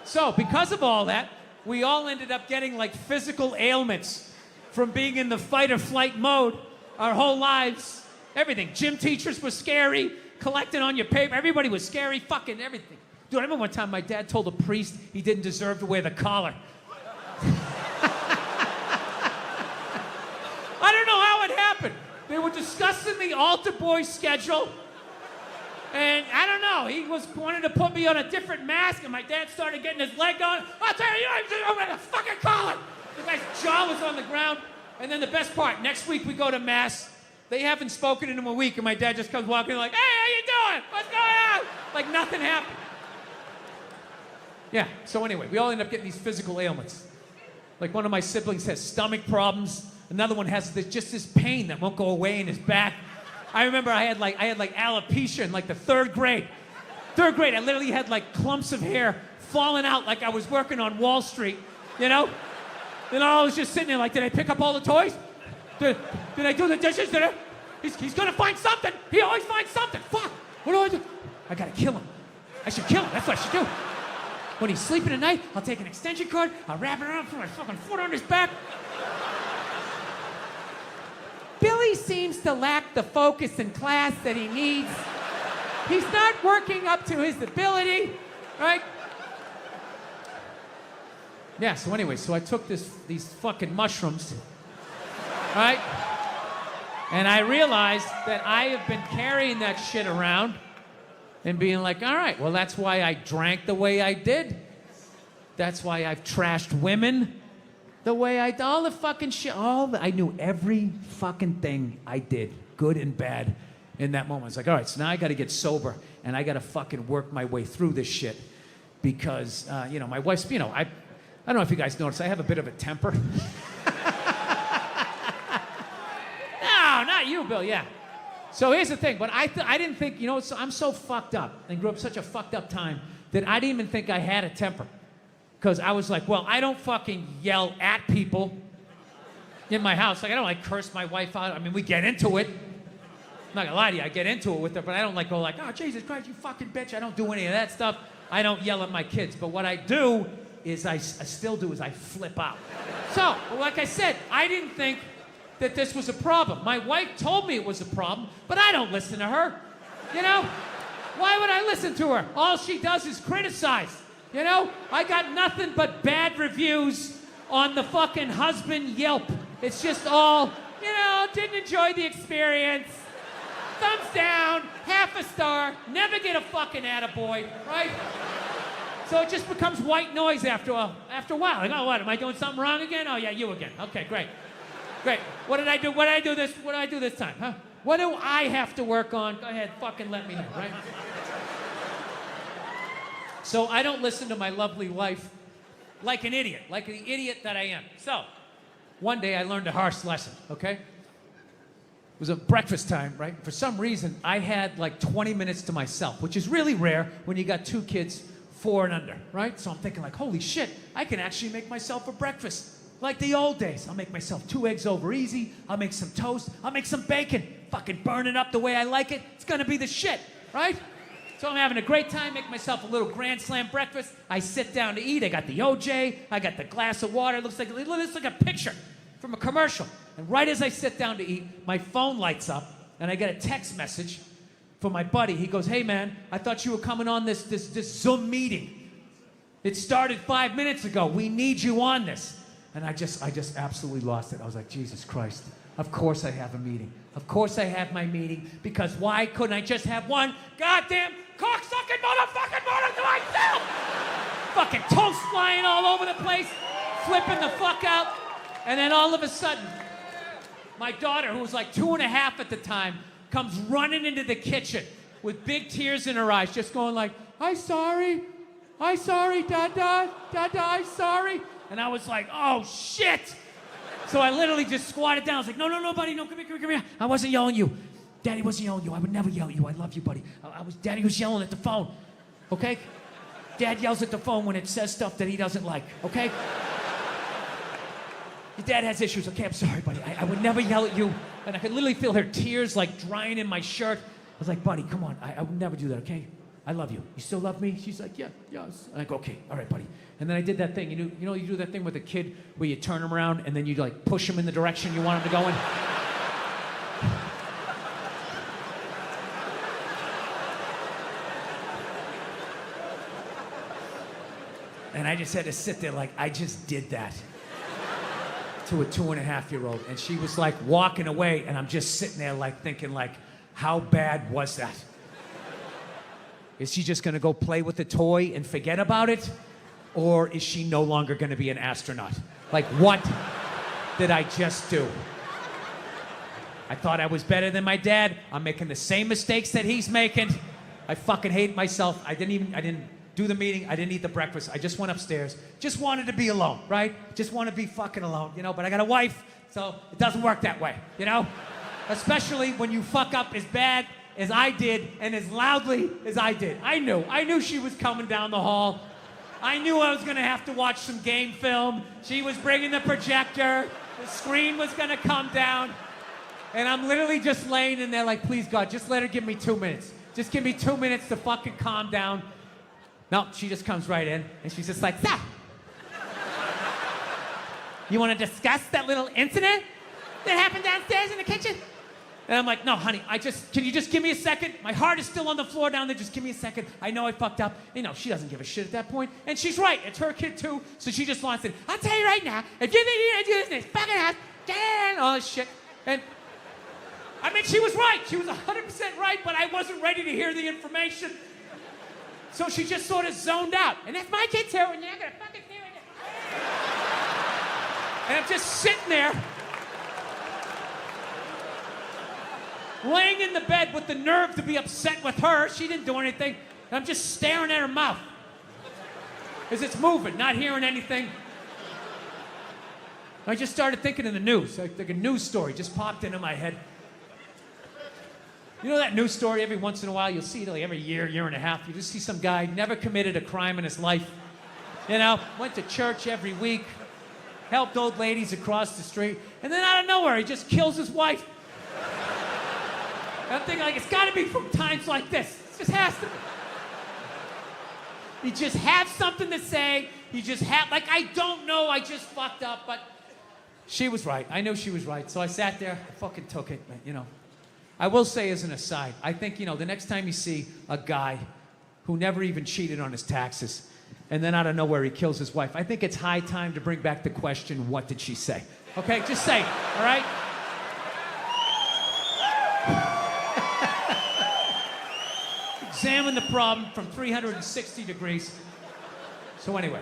So because of all that, we all ended up getting like physical ailments from being in the fight or flight mode our whole lives. Everything. Gym teachers were scary, collecting on your paper. Everybody was scary, fucking everything. Dude, I remember one time my dad told a priest he didn't deserve to wear the collar. I don't know how it happened. They were discussing the altar boy schedule. And I don't know, he wanted to put me on a different mask, and my dad started getting his leg on. I'll tell you, I'm wearing a fucking collar. The guy's jaw was on the ground. And then the best part, next week we go to mass. They haven't spoken in a week, and my dad just comes walking in like, hey, how you doing? What's going on? Like nothing happened. Yeah, so anyway, we all end up getting these physical ailments. Like one of my siblings has stomach problems. Another one has just this pain that won't go away in his back. I remember I had like alopecia in like the third grade. Third grade, I literally had like clumps of hair falling out like I was working on Wall Street, you know? Then I was just sitting there like, did I pick up all the toys? Did I do the dishes? He's gonna find something. He always finds something. Fuck, what do I do? I gotta kill him. I should kill him, that's what I should do. When he's sleeping at night, I'll take an extension cord, I'll wrap it around, put my fucking foot on his back. Billy seems to lack the focus in class that he needs. He's not working up to his ability, right? Yeah, so anyway, so I took these fucking mushrooms, right? And I realized that I have been carrying that shit around and being like, all right, well, that's why I drank the way I did. That's why I've trashed women the way I did. All the fucking shit, I knew every fucking thing I did, good and bad, in that moment. It's like, all right, so now I gotta get sober and I gotta fucking work my way through this shit because, you know, my wife's, you know, I don't know if you guys notice, I have a bit of a temper. No, not you, Bill, yeah. So here's the thing, but I didn't think, you know, I'm so fucked up and grew up such a fucked up time that I didn't even think I had a temper. Because I was like, well, I don't fucking yell at people in my house. Like, I don't like curse my wife out. I mean, we get into it. I'm not gonna lie to you, I get into it with her, but I don't like go like, oh, Jesus Christ, you fucking bitch. I don't do any of that stuff. I don't yell at my kids. But what I do is I still do is I flip out. So, like I said, I didn't think that this was a problem. My wife told me it was a problem, but I don't listen to her. You know? Why would I listen to her? All she does is criticize. You know? I got nothing but bad reviews on the fucking husband Yelp. It's just all, you know, didn't enjoy the experience. Thumbs down, half a star, never get a fucking attaboy, right? So it just becomes white noise after a while. Like, oh, what, am I doing something wrong again? Oh, yeah, you again. Okay, great. Great. What did I do? What did I do this time, huh? What do I have to work on? Go ahead, fucking let me know, right? So I don't listen to my lovely wife like an idiot, like the idiot that I am. So one day I learned a harsh lesson, okay? It was a breakfast time, right? For some reason, I had like 20 minutes to myself, which is really rare when you got 2 kids, 4 and under, right? So I'm thinking like, holy shit, I can actually make myself a breakfast. Like the old days. I'll make myself 2 eggs over easy, I'll make some toast, I'll make some bacon, fucking burn it up the way I like it. It's gonna be the shit, right? So I'm having a great time, make myself a little Grand Slam breakfast. I sit down to eat. I got the OJ, I got the glass of water. It looks like a picture from a commercial. And right as I sit down to eat, my phone lights up, and I get a text message from my buddy. He goes, hey man, I thought you were coming on this Zoom meeting. It started 5 minutes ago. We need you on this. And I just absolutely lost it. I was like, Jesus Christ. Of course I have a meeting. Of course I have my meeting. Because why couldn't I just have one goddamn cocksucking motherfucking motor to myself? Fucking toast flying all over the place, flipping the fuck out. And then all of a sudden, my daughter, who was like 2.5 at the time, comes running into the kitchen with big tears in her eyes, just going like, I'm sorry, Dada, I'm sorry. And I was like, oh shit. So I literally just squatted down. I was like, no, buddy, no, come here. I wasn't yelling at you. Daddy wasn't yelling at you. I would never yell at you. I love you, buddy. Daddy was yelling at the phone, okay? Dad yells at the phone when it says stuff that he doesn't like, okay? Your dad has issues, okay? I'm sorry, buddy. I would never yell at you. And I could literally feel her tears like drying in my shirt. I was like, buddy, come on. I would never do that, okay? I love you. You still love me? She's like, yeah, yes. And I go, okay, all right, buddy. And then I did that thing. You do that thing with a kid where you turn him around and then you like push him in the direction you want him to go in? And I just had to sit there like I just did that to a 2.5-year-old. And she was like walking away and I'm just sitting there like thinking like, how bad was that? Is she just gonna go play with the toy and forget about it? Or is she no longer gonna be an astronaut? Like, what did I just do? I thought I was better than my dad. I'm making the same mistakes that he's making. I fucking hate myself. I didn't do the meeting. I didn't eat the breakfast. I just went upstairs. Just wanted to be alone, right? Just want to be fucking alone, but I got a wife, so it doesn't work that way, Especially when you fuck up as bad as I did and as loudly as I did. I knew she was coming down the hall. I knew I was gonna have to watch some game film. She was bringing the projector. The screen was gonna come down. And I'm literally just laying in there like, please God, just let her give me 2 minutes. Just give me 2 minutes to fucking calm down. No, she just comes right in and she's just like, so, you wanna discuss that little incident that happened downstairs in the kitchen? And I'm like, no, honey, can you just give me a second? My heart is still on the floor down there, just give me a second. I know I fucked up. She doesn't give a shit at that point. And she's right, it's her kid too, so she just wants it. I'll tell you right now, if you think you're gonna do this in this fucking house, all this shit. And, she was right. She was 100% right, but I wasn't ready to hear the information. So she just sort of zoned out. And that's my kid too, and you're not gonna fucking do it. And I'm just sitting there, laying in the bed with the nerve to be upset with her. She didn't do anything. And I'm just staring at her mouth as it's moving, not hearing anything. I just started thinking of the news. Like a news story just popped into my head. You know that news story every once in a while? You'll see it like every year and a half. You just see some guy never committed a crime in his life. Went to church every week, helped old ladies across the street, and then out of nowhere, he just kills his wife. I'm thinking, like, it's got to be from times like this. It just has to be. He just had something to say. He just had, like, I don't know, I just fucked up, but she was right. I knew she was right. So I sat there, I fucking took it, I will say as an aside, I think, the next time you see a guy who never even cheated on his taxes, and then out of nowhere he kills his wife, I think it's high time to bring back the question, what did she say? Okay, just say it, all right? Examine the problem from 360 degrees. So anyway.